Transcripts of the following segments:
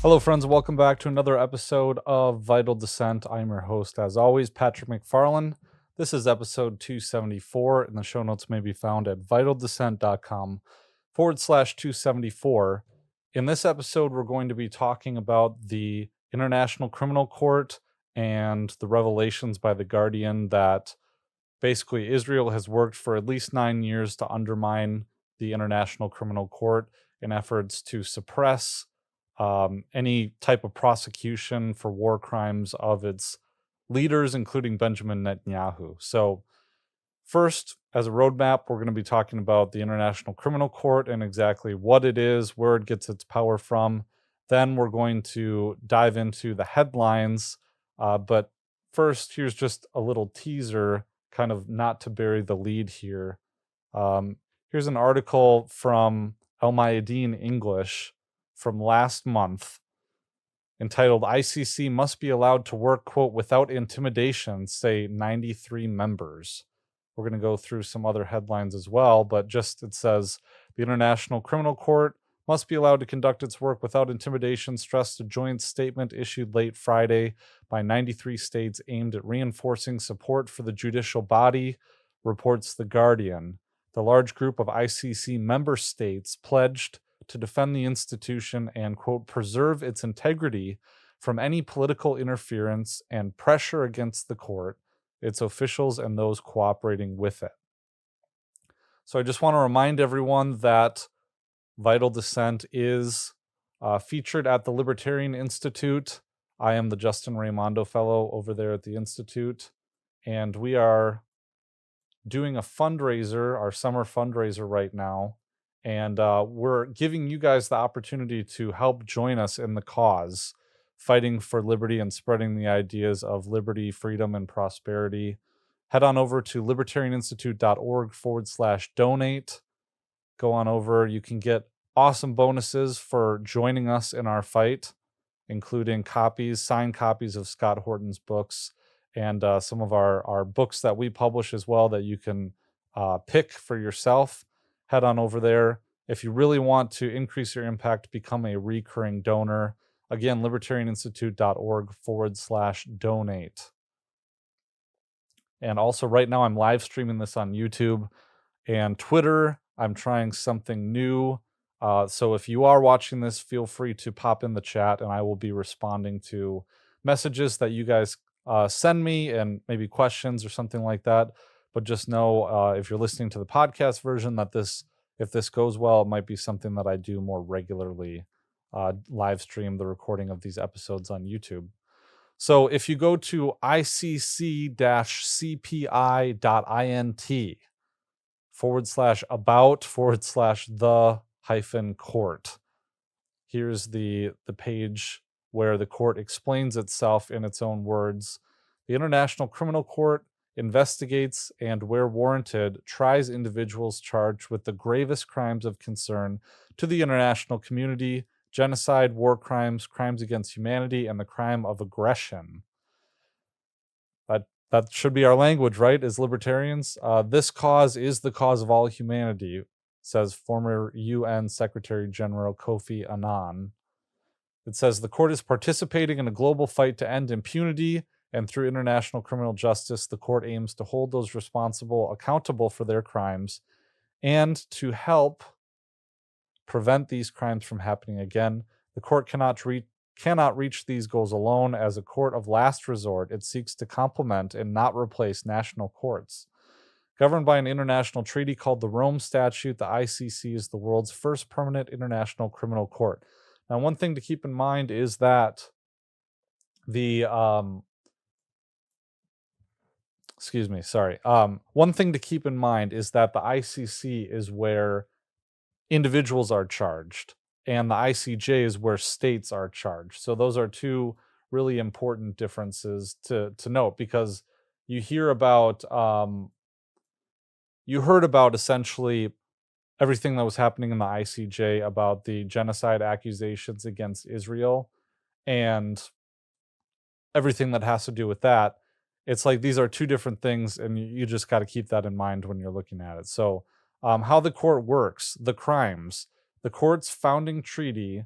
Hello, friends. Welcome back to another episode of Vital Descent. I'm your host, as always, Patrick McFarland. This is episode 274, and the show notes may be found at vitaldescent.com/274. In this episode, we're going to be talking about the International Criminal Court and the revelations by The Guardian that basically Israel has worked for at least 9 years to undermine the International Criminal Court in efforts to suppress any type of prosecution for war crimes of its leaders, including Benjamin Netanyahu. So, first, as a roadmap, we're going to be talking about the International Criminal Court and exactly what it is, where it gets its power from. Then we're going to dive into the headlines. But first, here's just a little teaser, kind of not to bury the lead here. Here's an article from El Mayadeen English from last month entitled ICC must be allowed to work, quote, without intimidation, say 93 members. We're going to go through some other headlines as well, but just it says the International Criminal Court must be allowed to conduct its work without intimidation, stressed a joint statement issued late Friday by 93 states aimed at reinforcing support for the judicial body, reports The Guardian. The large group of ICC member states pledged to defend the institution and, quote, preserve its integrity from any political interference and pressure against the court, its officials, and those cooperating with it. So I just want to remind everyone that Vital Descent is featured at the Libertarian Institute. I am the Justin Raimondo Fellow over there at the Institute, and we are doing a fundraiser, our summer fundraiser right now. And we're giving you guys the opportunity to help join us in the cause, fighting for liberty and spreading the ideas of liberty, freedom, and prosperity. Head on over to libertarianinstitute.org/donate. Go on over. You can get awesome bonuses for joining us in our fight, including signed copies of Scott Horton's books, and some of our books that we publish as well that you can pick for yourself. Head on over there. If you really want to increase your impact, become a recurring donor. Again, libertarianinstitute.org/donate. And also right now I'm live streaming this on YouTube and Twitter. I'm trying something new. So if you are watching this, feel free to pop in the chat and I will be responding to messages that you guys send me and maybe questions or something like that. But just know if you're listening to the podcast version that if this goes well, it might be something that I do more regularly, live stream the recording of these episodes on YouTube. So if you go to icc-cpi.int/about/the-court, here's the page where the court explains itself in its own words. The International Criminal Court investigates and, where warranted, tries individuals charged with the gravest crimes of concern to the international community: genocide, war crimes, crimes against humanity, and the crime of aggression. That should be our language, right, as libertarians? This cause is the cause of all humanity, says former UN Secretary General Kofi Annan. It says the court is participating in a global fight to end impunity, and through international criminal justice, the court aims to hold those responsible accountable for their crimes and to help prevent these crimes from happening again. The court cannot reach these goals alone. As a court of last resort, it seeks to complement and not replace national courts. Governed by an international treaty called the Rome Statute, the ICC is the world's first permanent international criminal court. Now, one thing to keep in mind is that one thing to keep in mind is that the ICC is where individuals are charged, and the ICJ is where states are charged. So those are two really important differences to note, because you heard about essentially everything that was happening in the ICJ about the genocide accusations against Israel and everything that has to do with that. It's like these are two different things, and you just got to keep that in mind when you're looking at it. So how the court works, the crimes. The court's founding treaty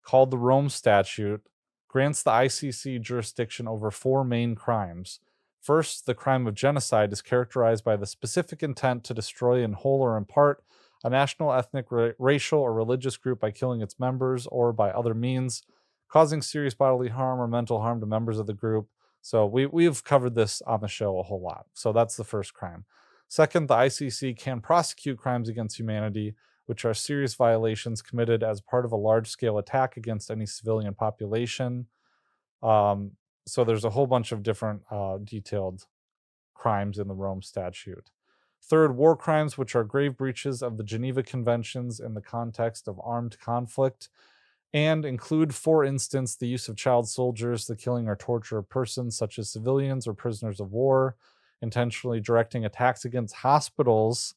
called the Rome Statute, grants the ICC jurisdiction over four main crimes. First, the crime of genocide is characterized by the specific intent to destroy in whole or in part a national, ethnic, racial, or religious group by killing its members or by other means, causing serious bodily harm or mental harm to members of the group. So we've covered this on the show a whole lot. So that's the first crime. Second, the ICC can prosecute crimes against humanity, which are serious violations committed as part of a large-scale attack against any civilian population. So there's a whole bunch of different detailed crimes in the Rome Statute. Third, war crimes, which are grave breaches of the Geneva Conventions in the context of armed conflict, and include, for instance, the use of child soldiers, the killing or torture of persons such as civilians or prisoners of war, intentionally directing attacks against hospitals,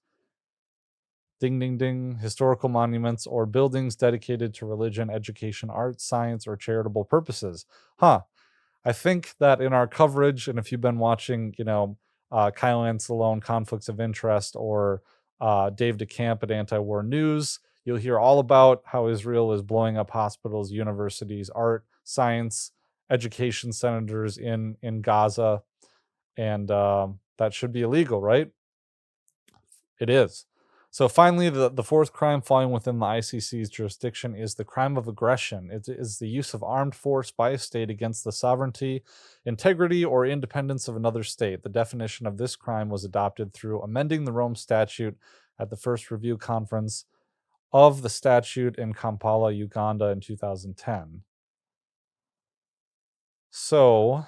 ding, ding, ding, historical monuments, or buildings dedicated to religion, education, arts, science, or charitable purposes. I think that in our coverage, and if you've been watching, Kyle Ancelone, Conflicts of Interest, or Dave DeCamp at Anti-War News, you'll hear all about how Israel is blowing up hospitals, universities, art, science, education centers in Gaza, and that should be illegal, right? It is. So finally, the fourth crime falling within the ICC's jurisdiction is the crime of aggression. It is the use of armed force by a state against the sovereignty, integrity, or independence of another state. The definition of this crime was adopted through amending the Rome Statute at the first review conference of the statute in Kampala, Uganda in 2010. So,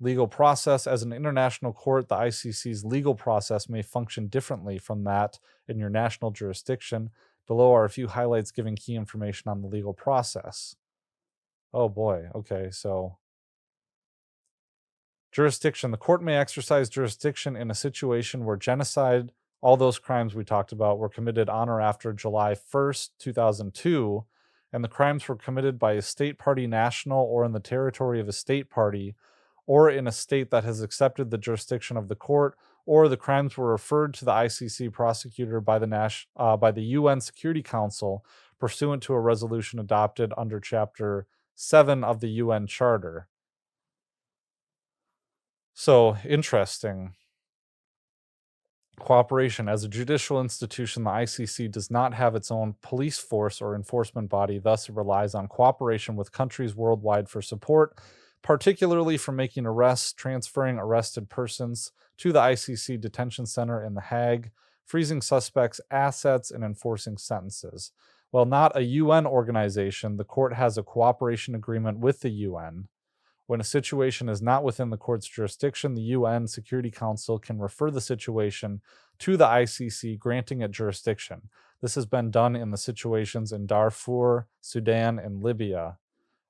legal process. As an international court, the ICC's legal process may function differently from that in your national jurisdiction. Below are a few highlights giving key information on the legal process. Oh boy, okay, so jurisdiction. The court may exercise jurisdiction in a situation where genocide, all those crimes we talked about, were committed on or after July 1st, 2002, and the crimes were committed by a state party national or in the territory of a state party, or in a state that has accepted the jurisdiction of the court, or the crimes were referred to the ICC prosecutor by the UN Security Council pursuant to a resolution adopted under Chapter 7 of the UN Charter. So, interesting. Cooperation. As a judicial institution, the ICC does not have its own police force or enforcement body, thus it relies on cooperation with countries worldwide for support, particularly for making arrests, transferring arrested persons to the ICC detention center in The Hague, freezing suspects' assets, and enforcing sentences. While not a UN organization, the court has a cooperation agreement with the UN. When a situation is not within the court's jurisdiction, the UN Security Council can refer the situation to the ICC, granting it jurisdiction. This has been done in the situations in Darfur, Sudan, and Libya.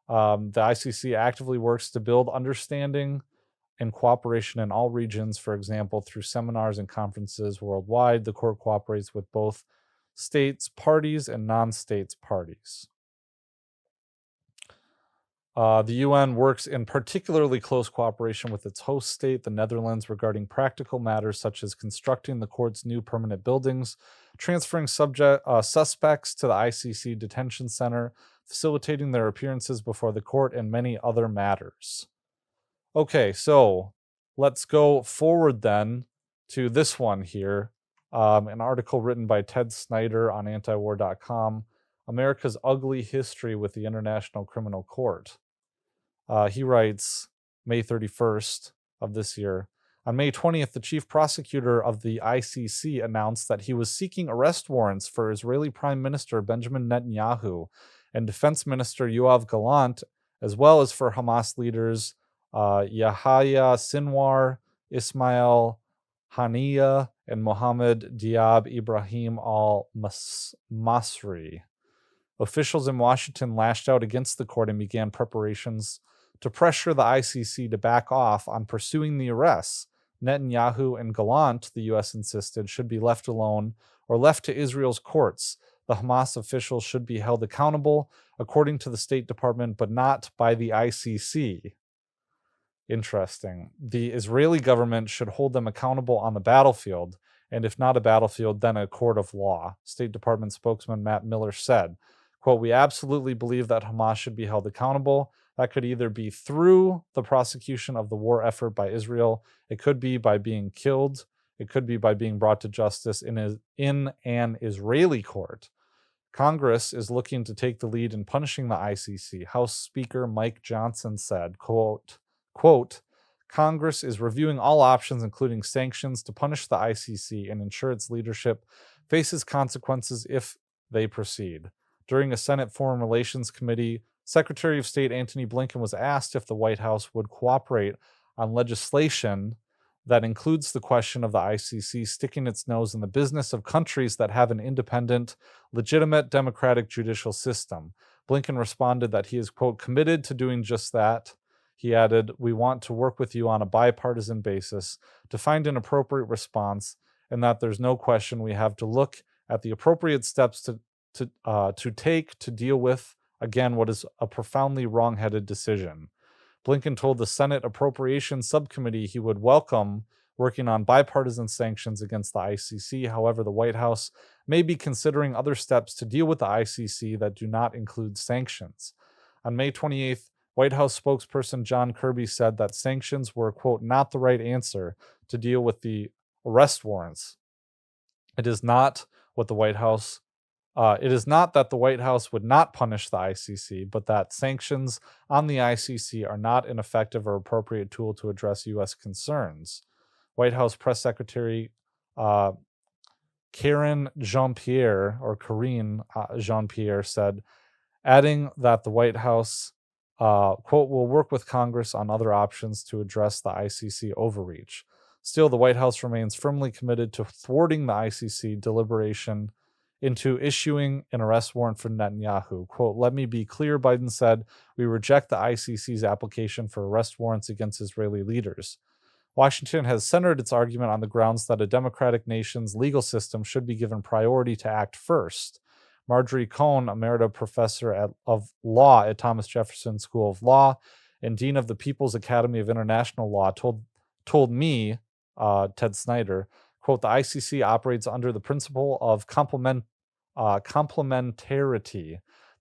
The ICC actively works to build understanding and cooperation in all regions. For example, through seminars and conferences worldwide, the court cooperates with both states, parties, and non-states parties. The UN works in particularly close cooperation with its host state, the Netherlands, regarding practical matters such as constructing the court's new permanent buildings, transferring suspects to the ICC detention center, facilitating their appearances before the court, and many other matters. Okay, so let's go forward then to this one here, an article written by Ted Snyder on antiwar.com, America's Ugly History with the International Criminal Court. He writes, May 31st of this year, on May 20th, the chief prosecutor of the ICC announced that he was seeking arrest warrants for Israeli Prime Minister Benjamin Netanyahu and Defense Minister Yoav Gallant, as well as for Hamas leaders Yahya Sinwar, Ismail Haniyeh, and Mohammed Diab Ibrahim al-Masri. Officials in Washington lashed out against the court and began preparations to pressure the ICC to back off on pursuing the arrests. Netanyahu and Gallant, the U.S. insisted, should be left alone or left to Israel's courts. The Hamas officials should be held accountable, according to the State Department, but not by the ICC. Interesting. The Israeli government should hold them accountable on the battlefield, and if not a battlefield, then a court of law, State Department spokesman Matt Miller said. Quote, we absolutely believe that Hamas should be held accountable. That could either be through the prosecution of the war effort by Israel, it could be by being killed, it could be by being brought to justice in an Israeli court. Congress is looking to take the lead in punishing the ICC. House Speaker Mike Johnson said, quote, Congress is reviewing all options, including sanctions, to punish the ICC and ensure its leadership faces consequences if they proceed. During a Senate Foreign Relations Committee, Secretary of State Antony Blinken was asked if the White House would cooperate on legislation that includes the question of the ICC sticking its nose in the business of countries that have an independent, legitimate democratic judicial system. Blinken responded that he is, quote, committed to doing just that. He added, we want to work with you on a bipartisan basis to find an appropriate response, and that there's no question we have to look at the appropriate steps to take to deal with, again, what is a profoundly wrong-headed decision. Blinken told the Senate Appropriations Subcommittee he would welcome working on bipartisan sanctions against the ICC. However, the White House may be considering other steps to deal with the ICC that do not include sanctions. On May 28th, White House spokesperson John Kirby said that sanctions were, quote, not the right answer to deal with the arrest warrants. It is not what the White House it is not that the White House would not punish the ICC, but that sanctions on the ICC are not an effective or appropriate tool to address U.S. concerns. White House Press Secretary Karine Jean-Pierre said, adding that the White House, quote, will work with Congress on other options to address the ICC overreach. Still, the White House remains firmly committed to thwarting the ICC deliberation into issuing an arrest warrant for Netanyahu. Quote, let me be clear, Biden said, we reject the ICC's application for arrest warrants against Israeli leaders. Washington has centered its argument on the grounds that a democratic nation's legal system should be given priority to act first. Marjorie Cohn, Emerita Professor of Law at Thomas Jefferson School of Law and Dean of the People's Academy of International Law, told me, Ted Snyder, quote, the ICC operates under the principle of complementarity.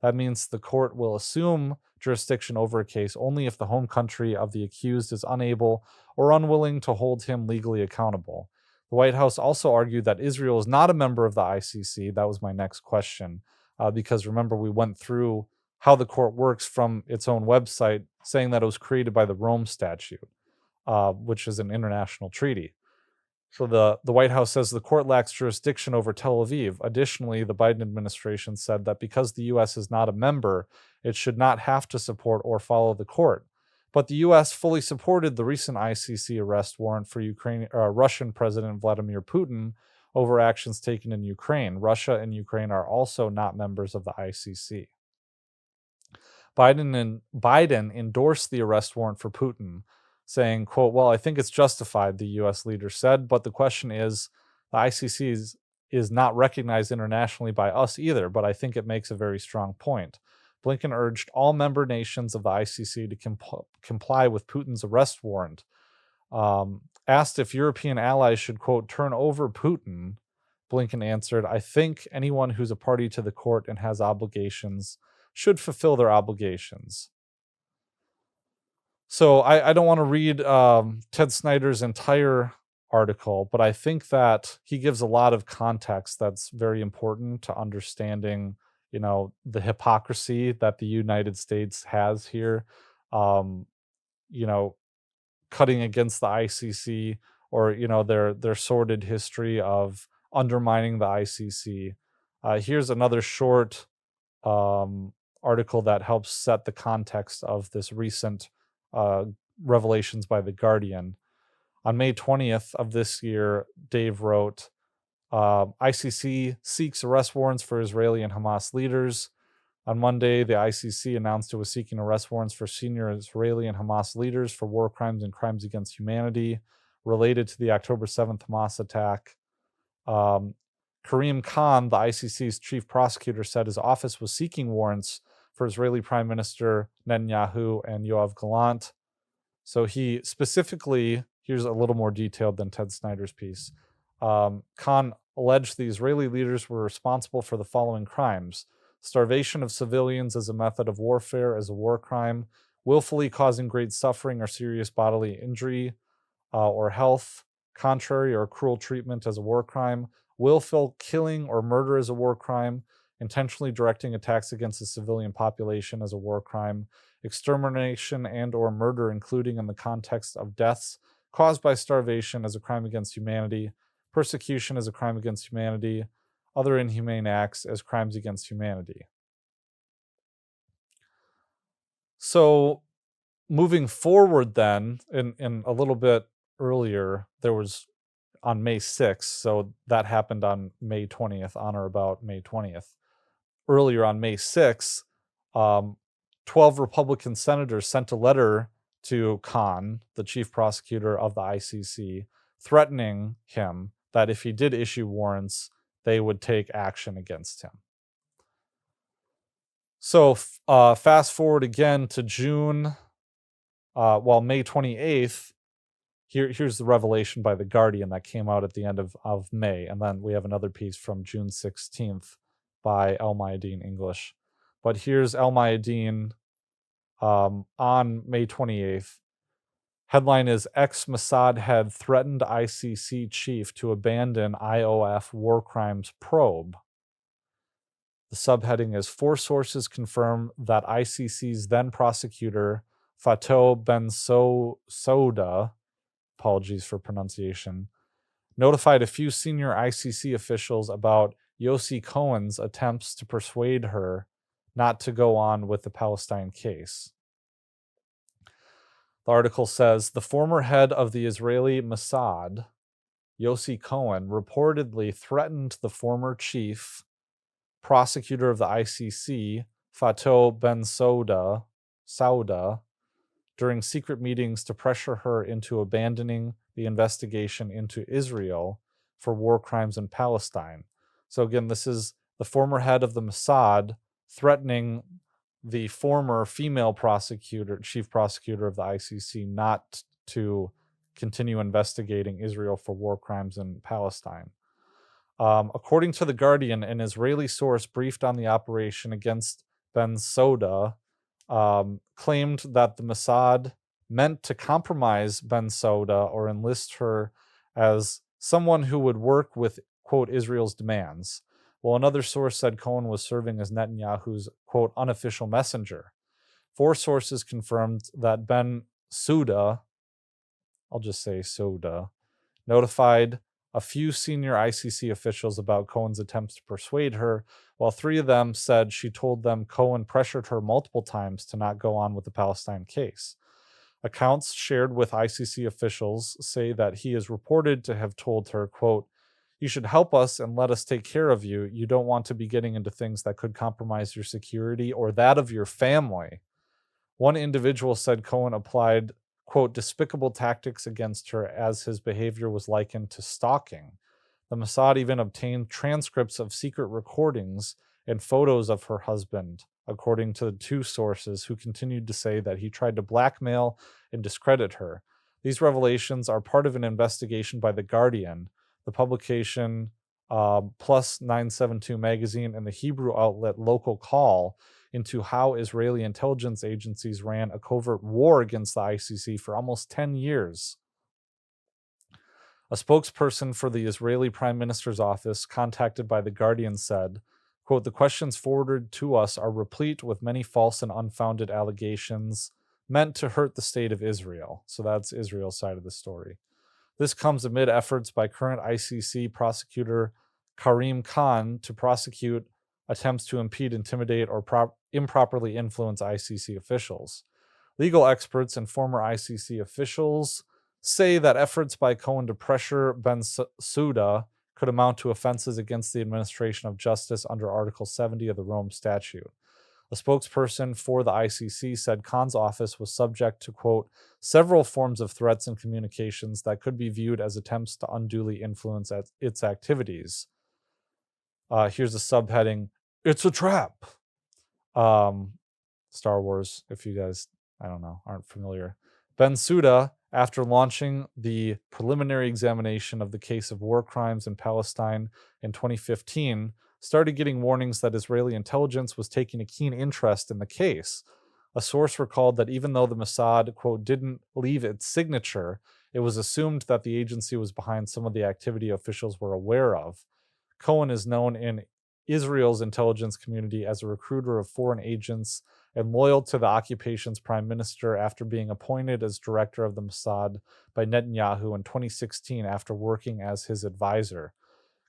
That means the court will assume jurisdiction over a case only if the home country of the accused is unable or unwilling to hold him legally accountable. The White House also argued that Israel is not a member of the ICC. That was my next question, because remember, we went through how the court works from its own website, saying that it was created by the Rome Statute, which is an international treaty. So the White House says the court lacks jurisdiction over Tel Aviv. Additionally, the Biden administration said that because the U.S. is not a member, it should not have to support or follow the court. But the U.S. fully supported the recent ICC arrest warrant for Russian President Vladimir Putin over actions taken in Ukraine. Russia and Ukraine are also not members of the ICC. Biden endorsed the arrest warrant for Putin, saying, quote, well, I think it's justified, the U.S. leader said, but the question is, the ICC is not recognized internationally by us either, but I think it makes a very strong point. Blinken urged all member nations of the ICC to comply with Putin's arrest warrant. Asked if European allies should, quote, turn over Putin, Blinken answered, I think anyone who's a party to the court and has obligations should fulfill their obligations. So I don't want to read Ted Snyder's entire article, but I think that he gives a lot of context that's very important to understanding, the hypocrisy that the United States has here, cutting against the ICC or, their sordid history of undermining the ICC. Here's another short article that helps set the context of this recent revelations by The Guardian. On May 20th of this year, Dave wrote, ICC seeks arrest warrants for Israeli and Hamas leaders. On Monday, the ICC announced it was seeking arrest warrants for senior Israeli and Hamas leaders for war crimes and crimes against humanity related to the October 7th Hamas attack. Karim Khan, the ICC's chief prosecutor, said his office was seeking warrants for Israeli Prime Minister Netanyahu and Yoav Gallant. So he specifically, here's a little more detailed than Ted Snyder's piece. Khan alleged the Israeli leaders were responsible for the following crimes: starvation of civilians as a method of warfare as a war crime, willfully causing great suffering or serious bodily injury or health, contrary or cruel treatment as a war crime, willful killing or murder as a war crime, intentionally directing attacks against the civilian population as a war crime, extermination and or murder, including in the context of deaths caused by starvation as a crime against humanity, persecution as a crime against humanity, other inhumane acts as crimes against humanity. So moving forward then, in a little bit earlier, there was on May 6th, so that happened on May 20th, on or about May 20th. Earlier on May 6th, 12 Republican senators sent a letter to Khan, the chief prosecutor of the ICC, threatening him that if he did issue warrants, they would take action against him. So fast forward again to June, May 28th, here's the revelation by The Guardian that came out at the end of May. And then we have another piece from June 16th by El Mayadeen English. But here's El Mayadeen on May 28th. Headline is ex-Mossad head threatened ICC chief to abandon IOF war crimes probe. The subheading is 4 sources confirm that ICC's then prosecutor, Fatou Bensouda, apologies for pronunciation, notified a few senior ICC officials about Yossi Cohen's attempts to persuade her not to go on with the Palestine case. The article says the former head of the Israeli Mossad, Yossi Cohen, reportedly threatened the former chief prosecutor of the ICC, Fatou Bensouda, during secret meetings to pressure her into abandoning the investigation into Israel for war crimes in Palestine. So again, this is the former head of the Mossad threatening the former female prosecutor, chief prosecutor of the ICC, not to continue investigating Israel for war crimes in Palestine. According to The Guardian, an Israeli source briefed on the operation against Bensouda claimed that the Mossad meant to compromise Bensouda or enlist her as someone who would work with, quote, Israel's demands, while another source said Cohen was serving as Netanyahu's, quote, unofficial messenger. 4 sources confirmed that Bensouda, I'll just say Soda, notified a few senior ICC officials about Cohen's attempts to persuade her, while 3 of them said she told them Cohen pressured her multiple times to not go on with the Palestine case. Accounts shared with ICC officials say that he is reported to have told her, quote, you should help us and let us take care of you. You don't want to be getting into things that could compromise your security or that of your family. One individual said Cohen applied, quote, despicable tactics against her as his behavior was likened to stalking. The Mossad even obtained transcripts of secret recordings and photos of her husband, according to the 2 sources who continued to say that he tried to blackmail and discredit her. These revelations are part of an investigation by The Guardian, the publication Plus 972 magazine, and the Hebrew outlet Local Call into how Israeli intelligence agencies ran a covert war against the ICC for almost 10 years. A spokesperson for the Israeli Prime Minister's office, contacted by The Guardian, said, quote, the questions forwarded to us are replete with many false and unfounded allegations meant to hurt the state of Israel. So that's Israel's side of the story. This comes amid efforts by current ICC prosecutor Karim Khan to prosecute attempts to impede, intimidate, or improperly influence ICC officials. Legal experts and former ICC officials say that efforts by Cohen to pressure Bensouda could amount to offenses against the administration of justice under Article 70 of the Rome Statute. A spokesperson for the ICC said Khan's office was subject to, quote, several forms of threats and communications that could be viewed as attempts to unduly influence its activities. Here's a subheading, it's a trap. Star Wars, if you guys, I don't know, aren't familiar. Bensouda, after launching the preliminary examination of the case of war crimes in Palestine in 2015, started getting warnings that Israeli intelligence was taking a keen interest in the case. A source recalled that even though the Mossad, quote, didn't leave its signature, it was assumed that the agency was behind some of the activity officials were aware of. Cohen is known in Israel's intelligence community as a recruiter of foreign agents and loyal to the occupation's prime minister after being appointed as director of the Mossad by Netanyahu in 2016 after working as his advisor.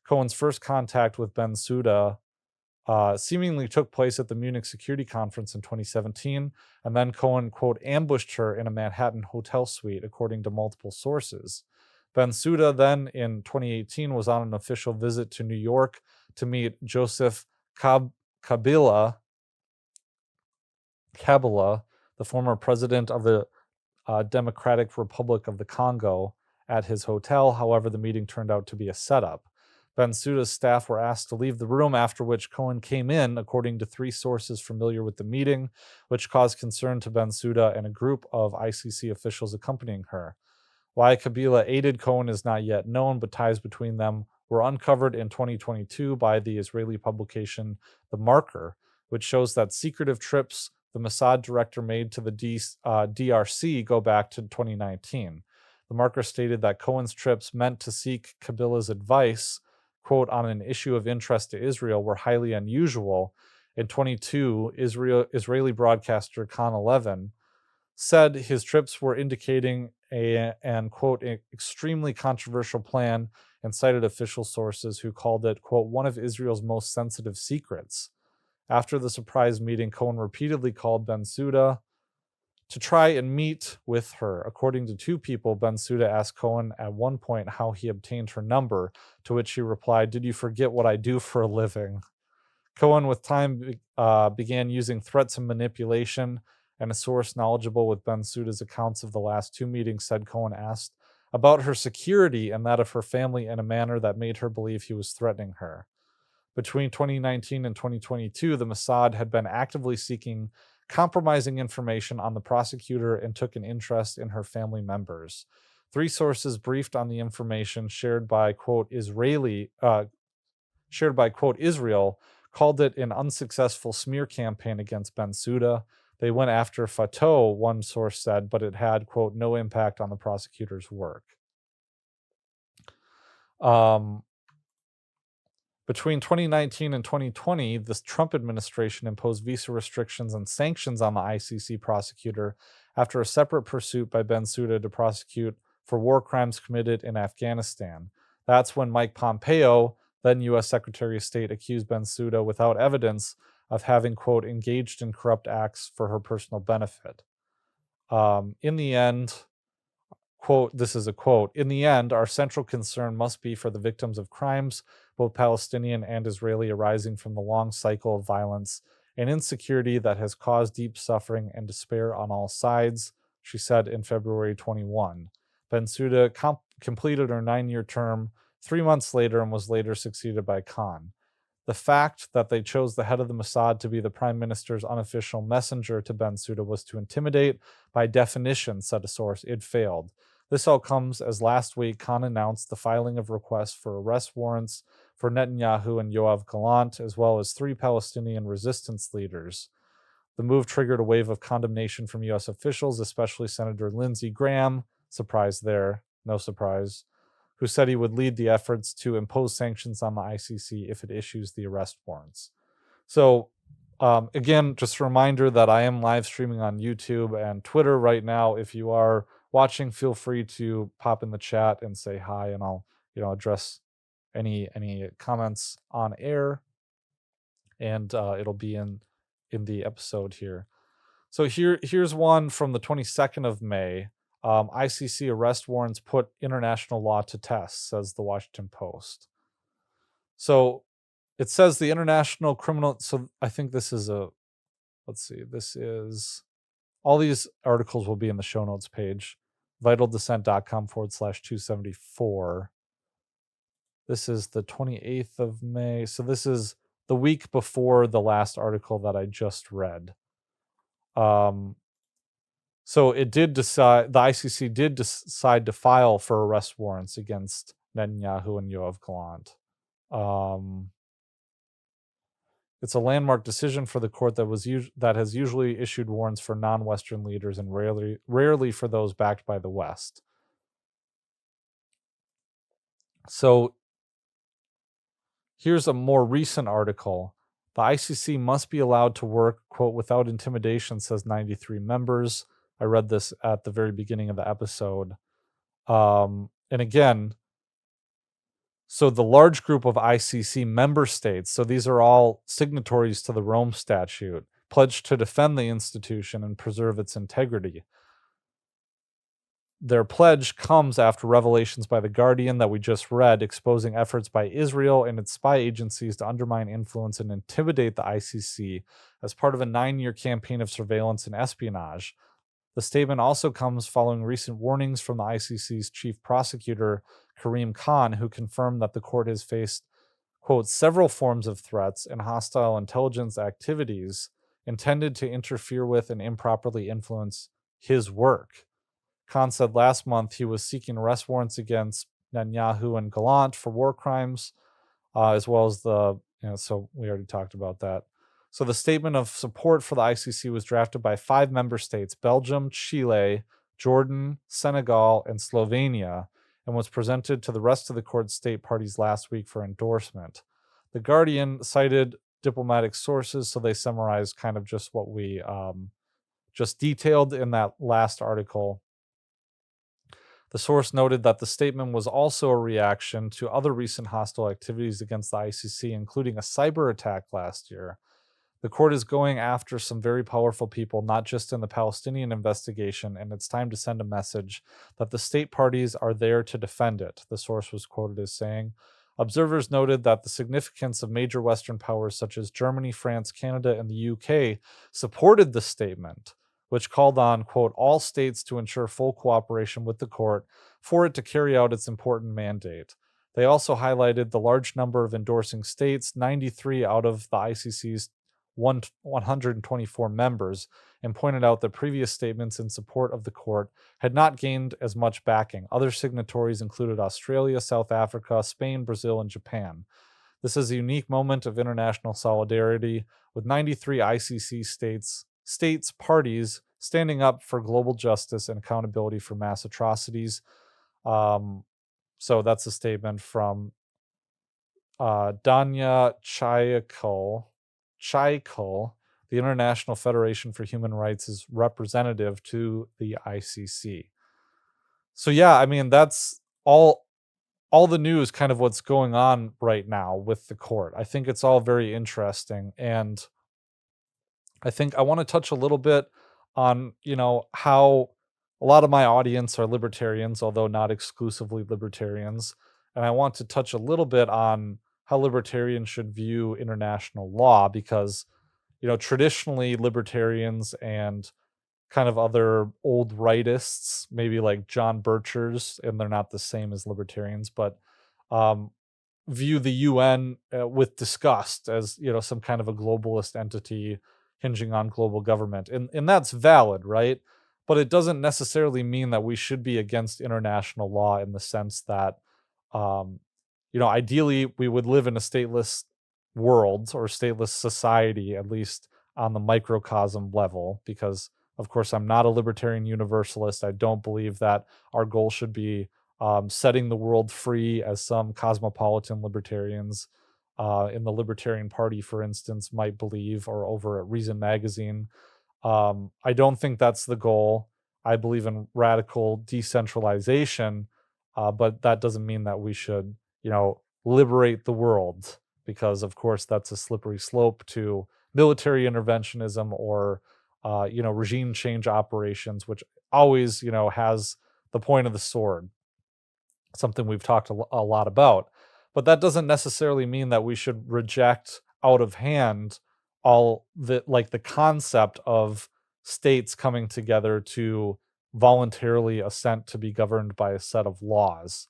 Cohen's first contact with Bensouda seemingly took place at the Munich Security Conference in 2017, and then Cohen, quote, ambushed her in a Manhattan hotel suite, according to multiple sources. Bensouda then, in 2018, was on an official visit to New York to meet Joseph Kabila, the former president of the Democratic Republic of the Congo, at his hotel. However, the meeting turned out to be a setup. Bensouda's staff were asked to leave the room, after which Cohen came in, according to three sources familiar with the meeting, which caused concern to Bensouda and a group of ICC officials accompanying her. Why Kabila aided Cohen is not yet known, but ties between them were uncovered in 2022 by the Israeli publication The Marker, which shows that secretive trips the Mossad director made to the DRC go back to 2019. The Marker stated that Cohen's trips meant to seek Kabila's advice, quote, on an issue of interest to Israel were highly unusual. In 22, Israeli broadcaster Khan 11 said his trips were indicating an, quote, extremely controversial plan, and cited official sources who called it, quote, one of Israel's most sensitive secrets. After the surprise meeting, Cohen repeatedly called Bensouda to try and meet with her. According to two people, Bensouda asked Cohen at one point how he obtained her number, to which he replied, "Did you forget what I do for a living?" Cohen, with time, began using threats and manipulation, and a source knowledgeable with Bensouda's accounts of the last two meetings said Cohen asked about her security and that of her family in a manner that made her believe he was threatening her. Between 2019 and 2022, the Mossad had been actively seeking compromising information on the prosecutor and took an interest in her family members. Three sources briefed on the information shared by, quote, Israel, called it an unsuccessful smear campaign against Bensouda. They went after Fatou, one source said, but it had, quote, no impact on the prosecutor's work. Between 2019 and 2020, the Trump administration imposed visa restrictions and sanctions on the ICC prosecutor after a separate pursuit by Bensouda to prosecute for war crimes committed in Afghanistan. That's when Mike Pompeo, then U.S. Secretary of State, accused Bensouda without evidence of having, quote, engaged in corrupt acts for her personal benefit. In the end, quote, this is a quote, in the end, our central concern must be for the victims of crimes, both Palestinian and Israeli, arising from the long cycle of violence and insecurity that has caused deep suffering and despair on all sides, she said in February 21. Bensouda completed her 9-year term 3 months later and was later succeeded by Khan. The fact that they chose the head of the Mossad to be the prime minister's unofficial messenger to Bensouda was to intimidate. By definition, said a source, it failed. This all comes as last week Khan announced the filing of requests for arrest warrants for Netanyahu and Yoav Gallant, as well as 3 Palestinian resistance leaders. The move triggered a wave of condemnation from U.S. officials, especially Senator Lindsey Graham, surprise there, no surprise, who said he would lead the efforts to impose sanctions on the ICC if it issues the arrest warrants. So, again, just a reminder that I am live streaming on YouTube and Twitter right now. If you are watching, feel free to pop in the chat and say hi, and I'll, address any comments on air, and it'll be in the episode here. So here's one from the 22nd of May. ICC arrest warrants put international law to test, says the Washington Post. So it says the international criminal. So I think this is this is, all these articles will be in the show notes page, vitaldescent.com/274. This is the 28th of May. So this is the week before the last article that I just read. So it did decide, the ICC did decide to file for arrest warrants against Netanyahu and Yoav Gallant. It's a landmark decision for the court that has usually issued warrants for non-Western leaders and rarely for those backed by the West. So here's a more recent article. The ICC must be allowed to work, quote, without intimidation, says 93 members. I read this at the very beginning of the episode. And again, so the large group of ICC member states, so these are all signatories to the Rome Statute, pledged to defend the institution and preserve its integrity. Their pledge comes after revelations by The Guardian that we just read, exposing efforts by Israel and its spy agencies to undermine, influence, and intimidate the ICC as part of a 9-year campaign of surveillance and espionage. The statement also comes following recent warnings from the ICC's chief prosecutor, Karim Khan, who confirmed that the court has faced, quote, several forms of threats and hostile intelligence activities intended to interfere with and improperly influence his work. Khan said last month he was seeking arrest warrants against Netanyahu and Gallant for war crimes, as well as so we already talked about that. So the statement of support for the ICC was drafted by 5 member states, Belgium, Chile, Jordan, Senegal, and Slovenia, and was presented to the rest of the court's state parties last week for endorsement. The Guardian cited diplomatic sources, so they summarized kind of just what we just detailed in that last article. The source noted that the statement was also a reaction to other recent hostile activities against the ICC, including a cyber attack last year. The court is going after some very powerful people, not just in the Palestinian investigation, and it's time to send a message that the state parties are there to defend it, the source was quoted as saying. Observers noted that the significance of major Western powers such as Germany, France, Canada, and the UK supported the statement, which called on, quote, all states to ensure full cooperation with the court for it to carry out its important mandate. They also highlighted the large number of endorsing states, 93 out of the ICC's 124 members, and pointed out that previous statements in support of the court had not gained as much backing. Other signatories included Australia, South Africa, Spain, Brazil, and Japan. This is a unique moment of international solidarity, with 93 ICC states parties standing up for global justice and accountability for mass atrocities. So that's a statement from Danya Chaikal, the International Federation for Human Rights' representative to the ICC. So yeah, I mean, that's all the news, kind of what's going on right now with the court. I think it's all very interesting, and I think I want to touch a little bit on, how a lot of my audience are libertarians, although not exclusively libertarians. And I want to touch a little bit on how libertarians should view international law because, traditionally libertarians and kind of other old rightists, maybe like John Birchers, and they're not the same as libertarians, but um, view the UN with disgust as some kind of a globalist entity hinging on global government, and that's valid, right? But it doesn't necessarily mean that we should be against international law in the sense that, ideally we would live in a stateless world or stateless society, at least on the microcosm level, because of course I'm not a libertarian universalist. I don't believe that our goal should be setting the world free, as some cosmopolitan libertarians in the Libertarian Party, for instance, might believe, or over at Reason Magazine. I don't think that's the goal. I believe in radical decentralization, but that doesn't mean that we should, liberate the world, because, of course, that's a slippery slope to military interventionism or, regime change operations, which always, has the point of the sword, something we've talked a lot about. But that doesn't necessarily mean that we should reject out of hand all the concept of states coming together to voluntarily assent to be governed by a set of laws.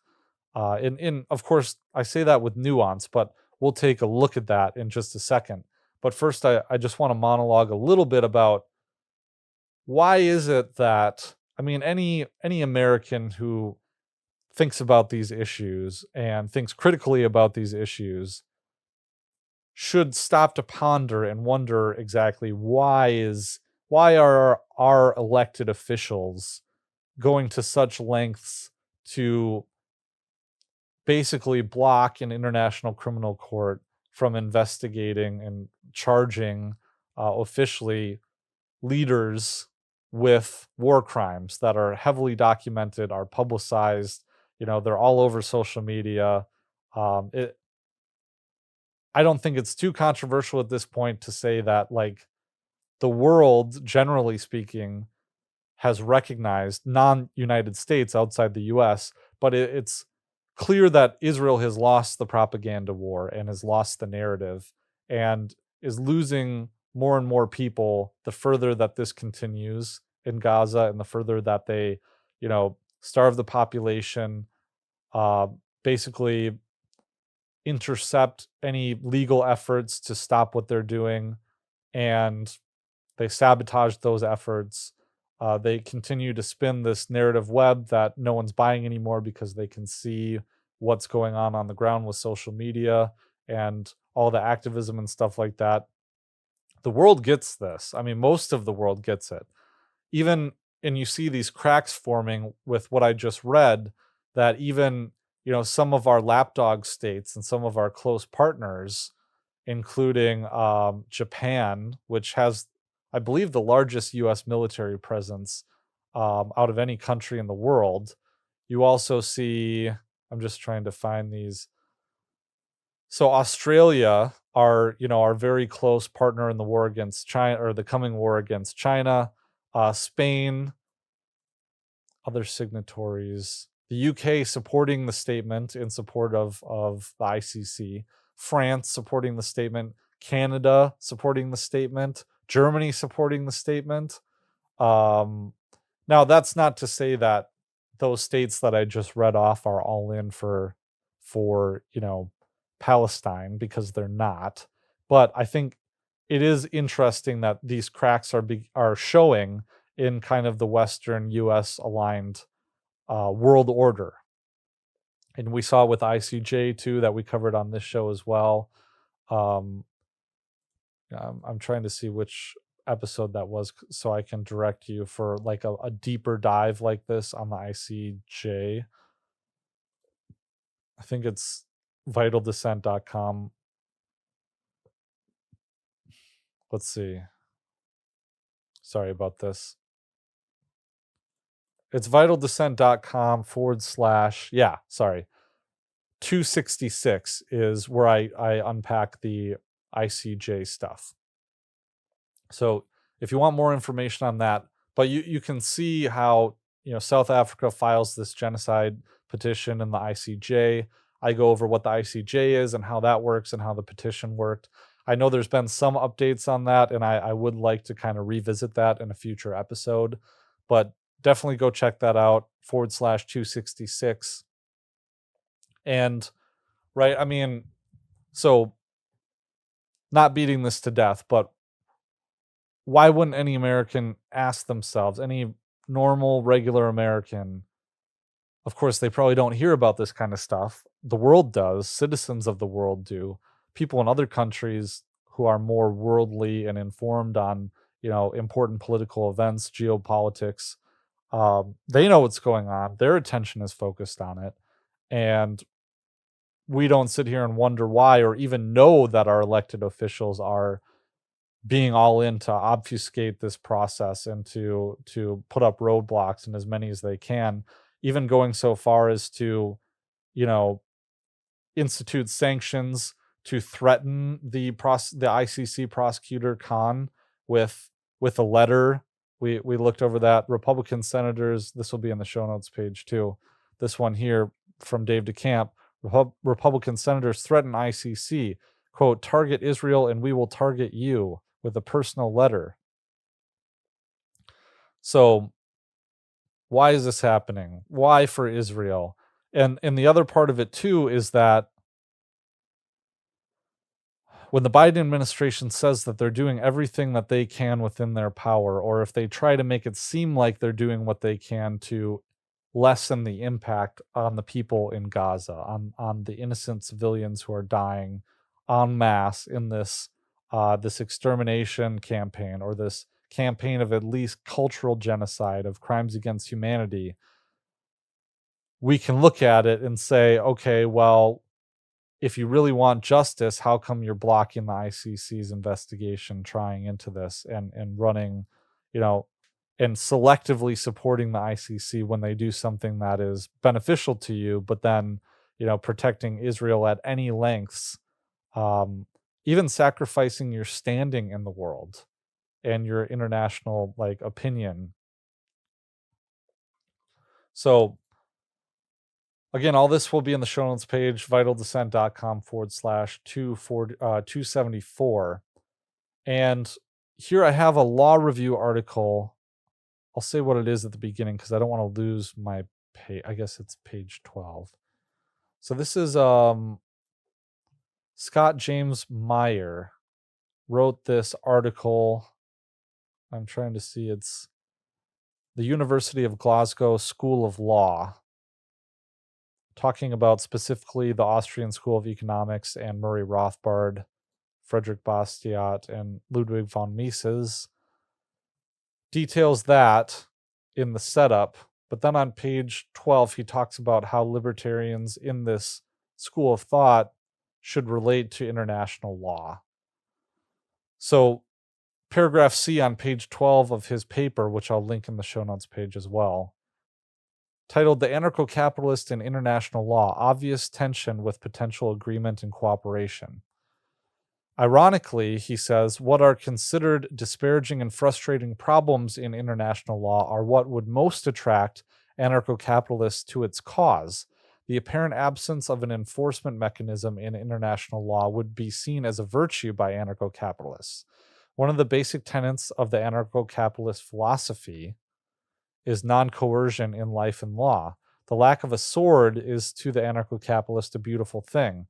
In of course, I say that with nuance, but we'll take a look at that in just a second. But first, I just want to monologue a little bit about why is it that, I mean, any American who thinks about these issues and thinks critically about these issues should stop to ponder and wonder exactly why are our elected officials going to such lengths to basically block an international criminal court from investigating and charging officially leaders with war crimes that are heavily documented, are publicized. They're all over social media. It I don't think it's too controversial at this point to say that, like, the world, generally speaking, has recognized non-United States outside the US, but it's clear that Israel has lost the propaganda war and has lost the narrative and is losing more and more people the further that this continues in Gaza and the further that they, starve the population, uh, basically intercept any legal efforts to stop what they're doing, and they sabotage those efforts. They continue to spin this narrative web that no one's buying anymore because they can see what's going on the ground with social media and all the activism and stuff like that. The world gets this. I mean, most of the world gets it. Even and you see these cracks forming with what I just read, that even, some of our lapdog states and some of our close partners, including Japan, which has, I believe, the largest US military presence out of any country in the world. You also see, I'm just trying to find these. So Australia, our very close partner in the war against China, or the coming war against China. Spain, other signatories. The UK supporting the statement in support of the ICC. France supporting the statement. Canada supporting the statement. Germany supporting the statement. Now, that's not to say that those states that I just read off are all in for Palestine, because they're not. But I think it is interesting that these cracks are showing in kind of the Western U.S. aligned world order. And we saw with ICJ too, that we covered on this show as well. I'm trying to see which episode that was so I can direct you for like a deeper dive like this on the ICJ. I think it's vitaldescent.com. Let's see. Sorry about this. It's vitaldescent.com /, sorry. 266 is where I unpack the ICJ stuff. So if you want more information on that, but you can see how, South Africa files this genocide petition in the ICJ. I go over what the ICJ is and how that works and how the petition worked. I know there's been some updates on that, and I would like to kind of revisit that in a future episode, but definitely go check that out /266. And right, I mean, so not beating this to death, but why wouldn't any American ask themselves, any normal, regular American? Of course, they probably don't hear about this kind of stuff. The world does. Citizens of the world do. People in other countries who are more worldly and informed on, important political events, geopolitics, they know what's going on. Their attention is focused on it. And we don't sit here and wonder why, or even know that our elected officials are being all in to obfuscate this process and to put up roadblocks, and as many as they can, even going so far as to, institute sanctions, to threaten the ICC prosecutor Khan with a letter. We looked over that. Republican senators, this will be in the show notes page too. This one here from Dave DeCamp. Republican senators threaten ICC, quote, target Israel and we will target you, with a personal letter. So why is this happening? Why for Israel? And the other part of it too is that when the Biden administration says that they're doing everything that they can within their power, or if they try to make it seem like they're doing what they can to lessen the impact on the people in Gaza, on the innocent civilians who are dying, en masse in this this extermination campaign, or this campaign of at least cultural genocide, of crimes against humanity, we can look at it and say, okay, well, if you really want justice, how come you're blocking the ICC's investigation, trying into this, and running, you know, and selectively supporting the ICC when they do something that is beneficial to you, but then, protecting Israel at any lengths, um, even sacrificing your standing in the world and your international opinion. So again, all this will be in the show notes page, vitaldescent.com/274. And here I have a law review article. I'll say what it is at the beginning because I don't want to lose my page. I guess it's page 12. So this is Scott James Meyer wrote this article. I'm trying to see, it's the University of Glasgow School of Law, talking about specifically the Austrian School of Economics and Murray Rothbard, Frederick Bastiat, and Ludwig von Mises. Details that in the setup, but then on page 12, he talks about how libertarians in this school of thought should relate to international law. So paragraph C on page 12 of his paper, which I'll link in the show notes page as well, titled "The Anarcho-Capitalist in International Law, Obvious Tension with Potential Agreement and Cooperation." Ironically, he says, what are considered disparaging and frustrating problems in international law are what would most attract anarcho-capitalists to its cause. The apparent absence of an enforcement mechanism in international law would be seen as a virtue by anarcho-capitalists. One of the basic tenets of the anarcho-capitalist philosophy is non-coercion in life and law. The lack of a sword is to the anarcho-capitalist a beautiful thing.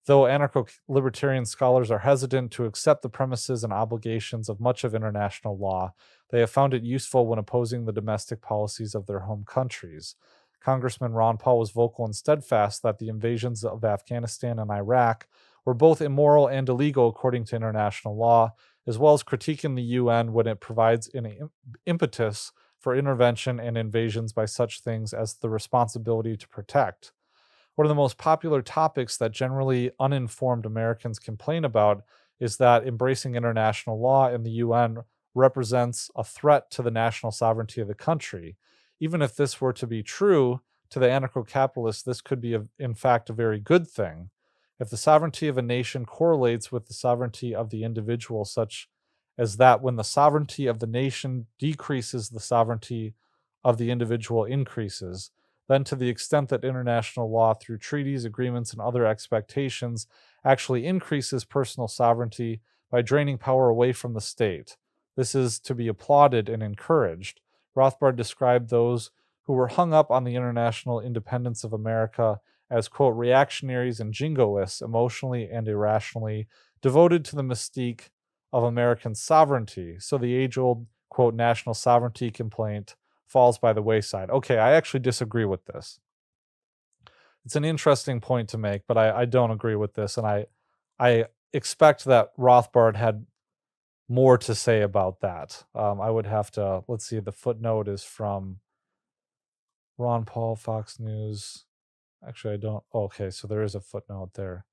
Though anarcho-libertarian scholars are hesitant to accept the premises and obligations of much of international law, they have found it useful when opposing the domestic policies of their home countries. Congressman Ron Paul was vocal and steadfast that the invasions of Afghanistan and Iraq were both immoral and illegal according to international law, as well as critiquing the UN when it provides an impetus for intervention and invasions by such things as the responsibility to protect. One of the most popular topics that generally uninformed Americans complain about is that embracing international law in the UN represents a threat to the national sovereignty of the country. Even if this were to be true, to the anarcho-capitalists, this could be, in fact, a very good thing. If the sovereignty of a nation correlates with the sovereignty of the individual, such as that when the sovereignty of the nation decreases, the sovereignty of the individual increases, then to the extent that international law through treaties, agreements, and other expectations actually increases personal sovereignty by draining power away from the state. This is to be applauded and encouraged. Rothbard described those who were hung up on the international independence of America as, quote, reactionaries and jingoists, emotionally and irrationally devoted to the mystique of American sovereignty. So the age-old, quote, national sovereignty complaint falls by the wayside. Okay, I actually disagree with this. It's an interesting point to make, but I don't agree with this, and I expect that Rothbard had more to say about that. I would have to, let's see, the footnote is from Ron Paul, Fox News. Actually, I don't. Okay, so there is a footnote there.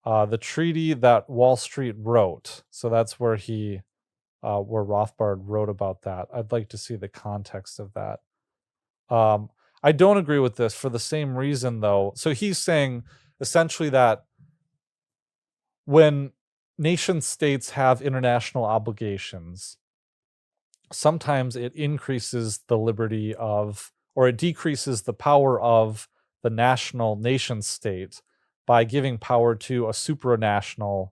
The treaty that Wall Street wrote. So that's where where Rothbard wrote about that. I'd like to see the context of that. I don't agree with this for the same reason, though. So he's saying essentially that when nation states have international obligations, sometimes it increases the liberty of, or it decreases the power of the national nation state by giving power to a supranational,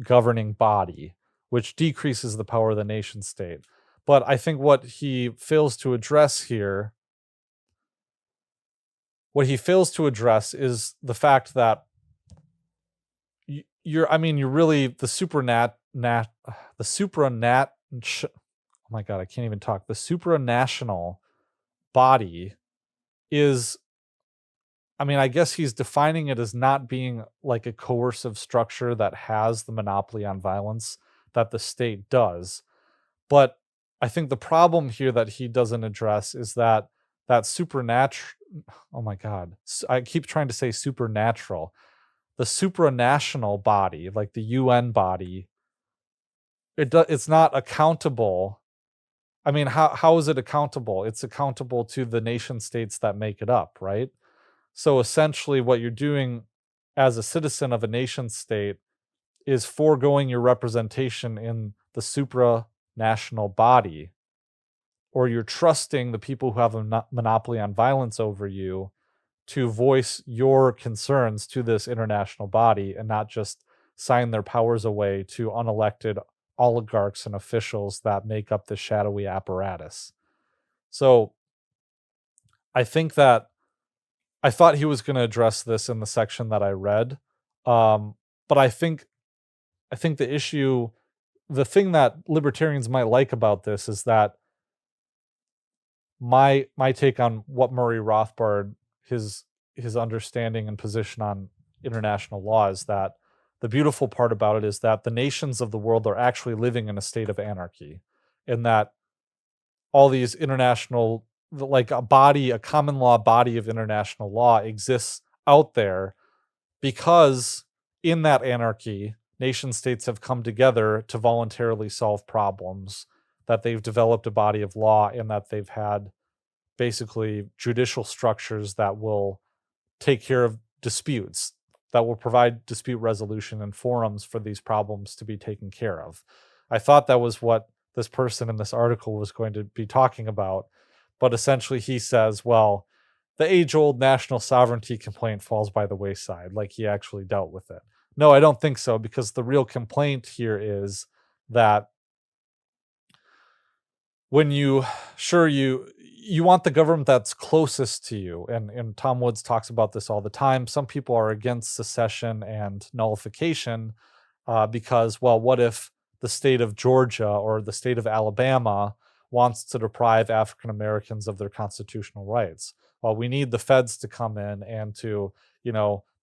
governing body, which decreases the power of the nation state. But I think what he fails to address here, is the fact that you're really the oh my god, I can't even talk. The supranational body is, I mean, I guess he's defining it as not being like a coercive structure that has the monopoly on violence that the state does. But I think the problem here that he doesn't address is that that supernatural, oh my God, I keep trying to say supernatural, the supranational body, like the UN body, it's not accountable. I mean, how is it accountable? It's accountable to the nation states that make it up, right? So essentially, what you're doing as a citizen of a nation state is foregoing your representation in the supranational body, or you're trusting the people who have a monopoly on violence over you to voice your concerns to this international body and not just sign their powers away to unelected oligarchs and officials that make up the shadowy apparatus. So I think that I thought he was going to address this in the section that I read. But I think the issue, the thing that libertarians might like about this is that my take on what Murray Rothbard, his understanding and position on international law is that the beautiful part about it is that the nations of the world are actually living in a state of anarchy, and that all these international, like a common law body of international law exists out there because in that anarchy, nation states have come together to voluntarily solve problems, that they've developed a body of law, and that they've had basically judicial structures that will take care of disputes, that will provide dispute resolution and forums for these problems to be taken care of. I thought that was what this person in this article was going to be talking about, but essentially he says, well, the age-old national sovereignty complaint falls by the wayside, like he actually dealt with it. No, I don't think so, because the real complaint here is that when you want the government that's closest to you, and Tom Woods talks about this all the time. Some people are against secession and nullification because, well, what if the state of Georgia or the state of Alabama wants to deprive African Americans of their constitutional rights? Well, we need the feds to come in and to,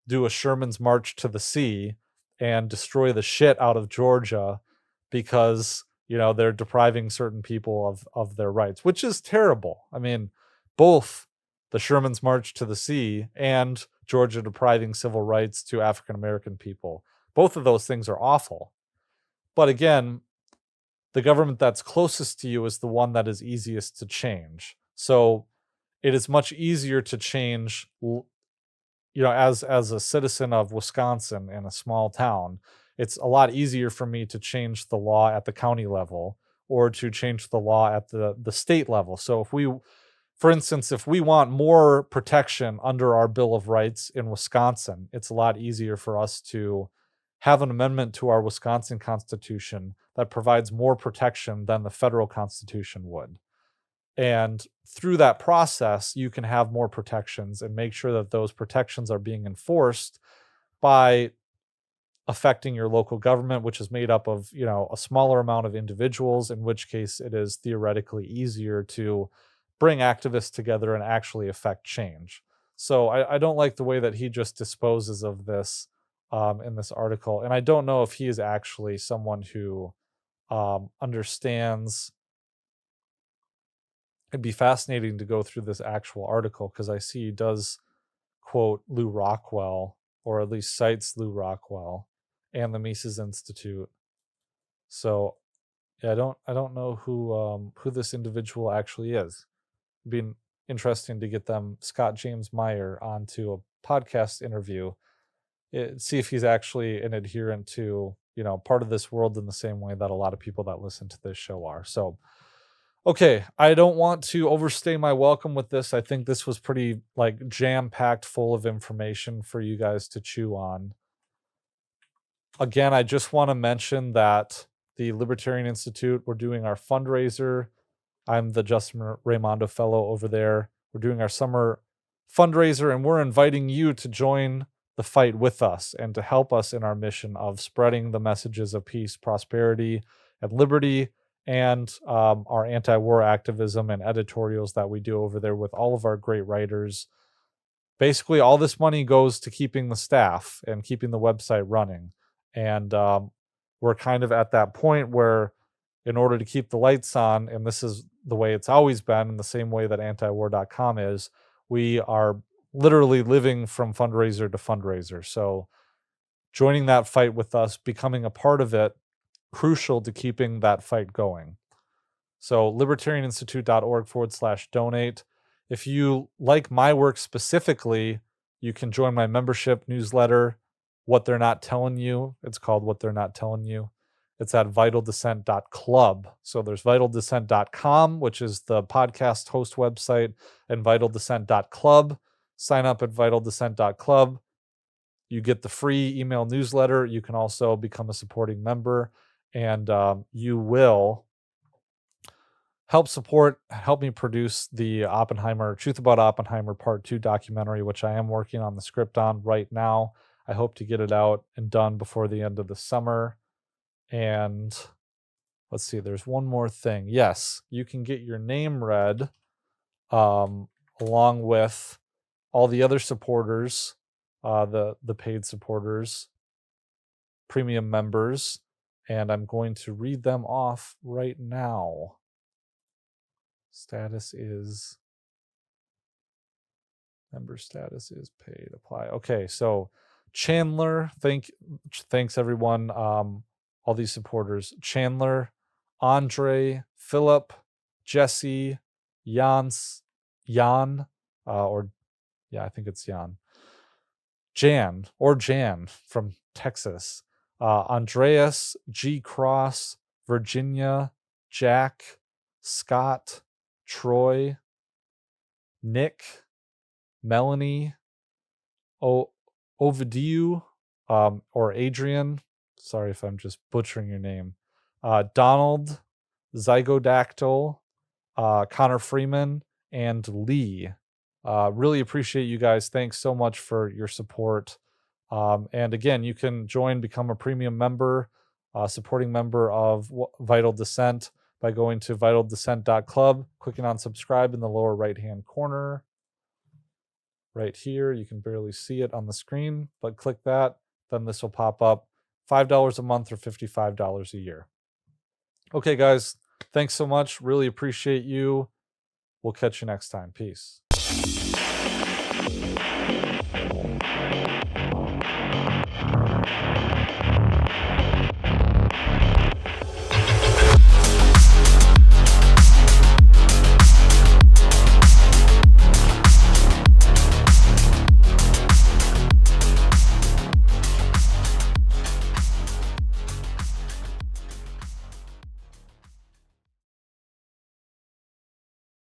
do a Sherman's March to the sea and destroy the shit out of Georgia because they're depriving certain people of their rights, which is terrible. I mean, both the Sherman's March to the Sea and Georgia depriving civil rights to African American people, both of those things are awful. But again, the government that's closest to you is the one that is easiest to change. So it is much easier to change, as a citizen of Wisconsin in a small town. It's a lot easier for me to change the law at the county level or to change the law at the state level. So for instance, if we want more protection under our Bill of Rights in Wisconsin, it's a lot easier for us to have an amendment to our Wisconsin Constitution that provides more protection than the federal Constitution would. And through that process, you can have more protections and make sure that those protections are being enforced by affecting your local government, which is made up of, a smaller amount of individuals, in which case it is theoretically easier to bring activists together and actually affect change. So I don't like the way that he just disposes of this in this article. And I don't know if he is actually someone who understands. It'd be fascinating to go through this actual article because I see he does quote Lou Rockwell, or at least cites Lou Rockwell and the Mises Institute. So yeah, I don't know who this individual actually is. It'd be interesting to get them, Scott James Meyer, onto a podcast interview. See if he's actually an adherent to, part of this world in the same way that a lot of people that listen to this show are. So okay, I don't want to overstay my welcome with this. I think this was pretty jam-packed full of information for you guys to chew on. Again, I just want to mention that the Libertarian Institute, we're doing our fundraiser. I'm the Justin Raimondo Fellow over there. We're doing our summer fundraiser, and we're inviting you to join the fight with us and to help us in our mission of spreading the messages of peace, prosperity, and liberty, and our anti-war activism and editorials that we do over there with all of our great writers. basically all this money goes to keeping the staff and keeping the website running. And we're kind of at that point where, in order to keep the lights on, and this is the way it's always been, in the same way that antiwar.com is, we are literally living from fundraiser to fundraiser. So joining that fight with us, becoming a part of it, crucial to keeping that fight going. So libertarianinstitute.org/donate. If you like my work specifically, you can join my membership newsletter, What They're Not Telling You. It's called What They're Not Telling You. It's at vitaldissent.club. So there's vitaldissent.com, which is the podcast host website, and vitaldissent.club. Sign up at vitaldissent.club. You get the free email newsletter. You can also become a supporting member, and you will help me produce the Truth About Oppenheimer Part 2 documentary, which I am working on the script on right now. I hope to get it out and done before the end of the summer. And let's see, there's one more thing. Yes, you can get your name read along with all the other supporters, the paid supporters, premium members, and I'm going to read them off right now. Member status is paid. Apply. Okay, so Chandler, thanks everyone. All these supporters: Chandler, Andre, Philip, Jesse, Jan, I think it's Jan from Texas, Andreas, G. Cross, Virginia, Jack, Scott, Troy, Nick, Melanie, Ovidiu, or Adrian. Sorry if I'm just butchering your name. Donald, Zygodactyl, Connor Freeman, and Lee. Really appreciate you guys. Thanks so much for your support. And again, you can become a premium member, supporting member of Vital Dissent by going to vitaldissent.club, clicking on subscribe in the lower right-hand corner. Right here, you can barely see it on the screen, but click that, then this will pop up. $5 a month or $55 a year. Okay, guys, thanks so much. Really appreciate you. We'll catch you next time. Peace.